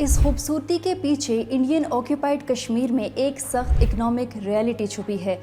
इस खूबसूरती के पीछे इंडियन ऑक्यूपाइड कश्मीर में एक सख्त इकोनॉमिक रियलिटी छुपी है।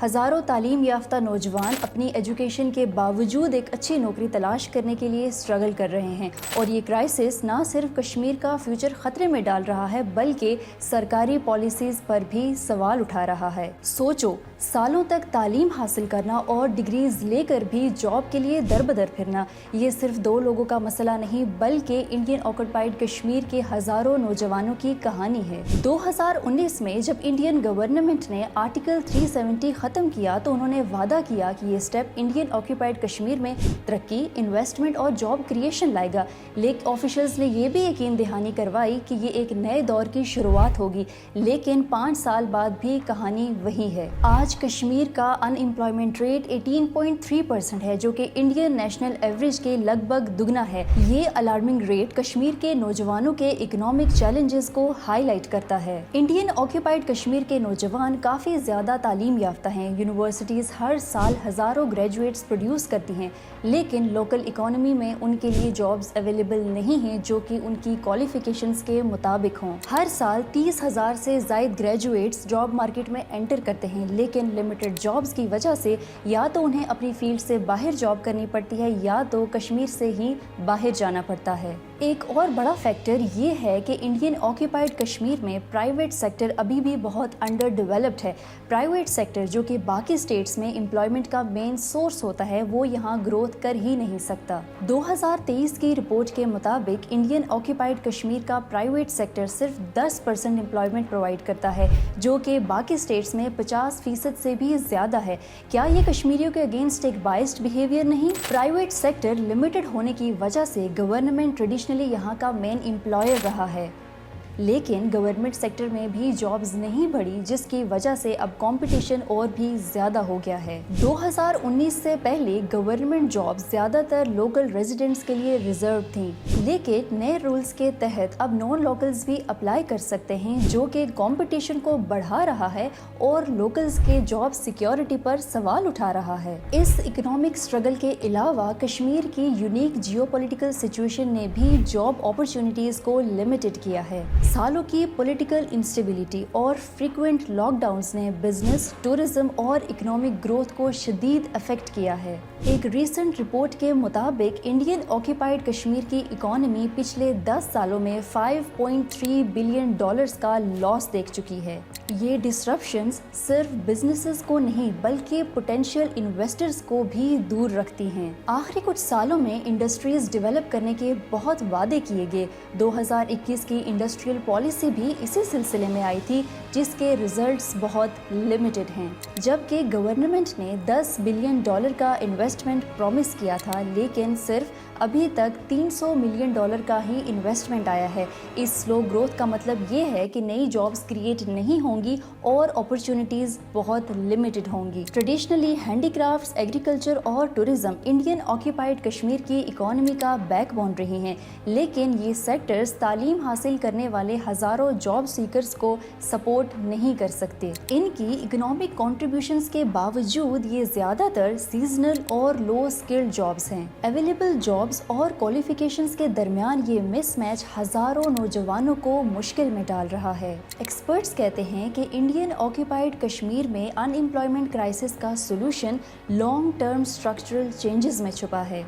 हज़ारों तालीम याफ्ता नौजवान अपनी एजुकेशन के बावजूद एक अच्छी नौकरी तलाश करने के लिए स्ट्रगल कर रहे हैं और ये क्राइसिस ना सिर्फ कश्मीर का फ्यूचर ख़तरे में डाल रहा है बल्कि सरकारी पॉलिसीज़ पर भी सवाल उठा रहा है। सोचो, सालों तक तालीम हासिल करना और डिग्रीज लेकर भी जॉब के लिए दर बदर फिरना, ये सिर्फ दो लोगों का मसला नहीं बल्कि इंडियन ऑक्यूपाइड कश्मीर के हज़ारों नौजवानों की कहानी है। 2019 में जब इंडियन गवर्नमेंट ने आर्टिकल 370 ख़त्म किया तो उन्होंने वादा किया कि ये स्टेप इंडियन ऑक्यूपाइड कश्मीर में तरक्की, इन्वेस्टमेंट और जॉब क्रिएशन लाएगा। लेकिन ऑफिशियल्स ने ये भी यकीन दहानी करवाई कि ये एक नए दौर की शुरुआत होगी, लेकिन 5 साल बाद भी कहानी वही है। आज कश्मीर का अनएम्प्लॉयमेंट रेट 18.3% है, जो कि इंडियन नेशनल एवरेज के लगभग दुगना है। ये अलार्मिंग रेट कश्मीर के नौजवानों के इकोनॉमिक चैलेंजेस को हाईलाइट करता है। इंडियन ऑक्यूपाइड कश्मीर के नौजवान काफ़ी ज़्यादा तालीम याफ्ता हैं। यूनिवर्सिटीज़ हर साल हज़ारों ग्रेजुएट्स प्रोड्यूस करती हैं, लेकिन लोकल इकोनॉमी में उनके लिए जॉब्स अवेलेबल नहीं हैं जो कि उनकी क्वालिफिकेशंस के मुताबिक हों। हर साल 30,000 से ज़ायद ग्रेजुएट्स जॉब मार्केट में एंटर करते हैं, लेकिन लिमिटेड जॉब्स की वजह से या तो उन्हें अपनी फील्ड से बाहर जॉब करनी पड़ती है या तो कश्मीर से ही बाहर जाना पड़ता है। एक और बड़ा फैक्टर ये है कि इंडियन ऑक्यूपाइड कश्मीर में प्राइवेट सेक्टर अभी भी बहुत अंडर डेवलप्ड है। प्राइवेट सेक्टर जो कि बाकी स्टेट्स में एम्प्लॉयमेंट का मेन सोर्स होता है, वो यहाँ ग्रोथ कर ही नहीं सकता। 2023 की रिपोर्ट के मुताबिक इंडियन ऑक्यूपाइड कश्मीर का प्राइवेट सेक्टर सिर्फ 10% एम्प्लॉयमेंट प्रोवाइड करता है, जो कि बाकी स्टेट्स में 50% से भी ज़्यादा है। क्या ये कश्मीरियों के अगेंस्ट एक बाइस्ड बिहेवियर नहीं? प्राइवेट सेक्टर लिमिटेड होने की वजह से गवर्नमेंट ट्रेडिशनली यहाँ का मेन एम्प्लॉयर रहा है, लेकिन गवर्नमेंट सेक्टर में भी जॉब्स नहीं बढ़ी, जिसकी वजह से अब कंपटीशन और भी ज़्यादा हो गया है। 2019 से पहले गवर्नमेंट जॉब्स ज़्यादातर लोकल रेजिडेंट्स के लिए रिजर्व थीं, लेकिन नए रूल्स के तहत अब नॉन लोकल्स भी अप्लाई कर सकते हैं, जो कि कंपटीशन को बढ़ा रहा है और लोकल्स के जॉब सिक्योरिटी पर सवाल उठा रहा है। इस इकोनॉमिक स्ट्रगल के अलावा कश्मीर की यूनिक जियोपॉलिटिकल सिचुएशन ने भी जॉब अपॉर्चुनिटीज़ को लिमिटेड किया है। सालों की पॉलिटिकल इंस्टेबिलिटी और फ्रीक्वेंट लॉकडाउन्स ने बिजनेस, टूरिज्म और इकोनॉमिक ग्रोथ को शदीद अफेक्ट किया है। एक रीसेंट रिपोर्ट के मुताबिक इंडियन ऑक्यूपाइड कश्मीर की इकोनॉमी पिछले 10 सालों में $5.3 बिलियन का लॉस देख चुकी है। ये डिसरप्शंस सिर्फ बिजनेसेस को नहीं बल्कि पोटेंशियल इन्वेस्टर्स को भी दूर रखती हैं। आखिरी कुछ सालों में इंडस्ट्रीज डेवलप करने के बहुत वादे किए गए। 2021 की इंडस्ट्रियल पॉलिसी भी इसी सिलसिले में आई थी, जिसके रिजल्ट्स बहुत लिमिटेड हैं। जबकि गवर्नमेंट ने $10 बिलियन का इन्वेस्टमेंट प्रॉमिस किया था, लेकिन सिर्फ अभी तक $300 मिलियन का ही इन्वेस्टमेंट आया है। इस स्लो ग्रोथ का मतलब ये है कि नई जॉब्स क्रिएट नहीं होंगी और अपॉर्चुनिटीज़ बहुत लिमिटेड होंगी। ट्रेडिशनली हैंडीक्राफ्ट्स, एग्रीकल्चर और टूरिज्म इंडियन ऑक्यूपाइड कश्मीर की इकोनॉमी का बैकबोन रही हैं, लेकिन ये सेक्टर्स तालीम हासिल करने वाले हज़ारों जॉब सीकर्स को सपोर्ट नहीं कर सकते। इनकी इकोनॉमिक कॉन्ट्रीब्यूशंस के बावजूद ये ज़्यादातर सीजनल और लो स्किल्ड जॉब्स हैं। अवेलेबल जॉब्स और क्वालिफिकेशंस के दरमियान ये मिसमैच हज़ारों नौजवानों को मुश्किल में डाल रहा है। एक्सपर्ट्स कहते हैं कि इंडियन ऑक्यूपाइड कश्मीर में अनएम्प्लॉयमेंट क्राइसिस का solution long term structural changes में छुपा है।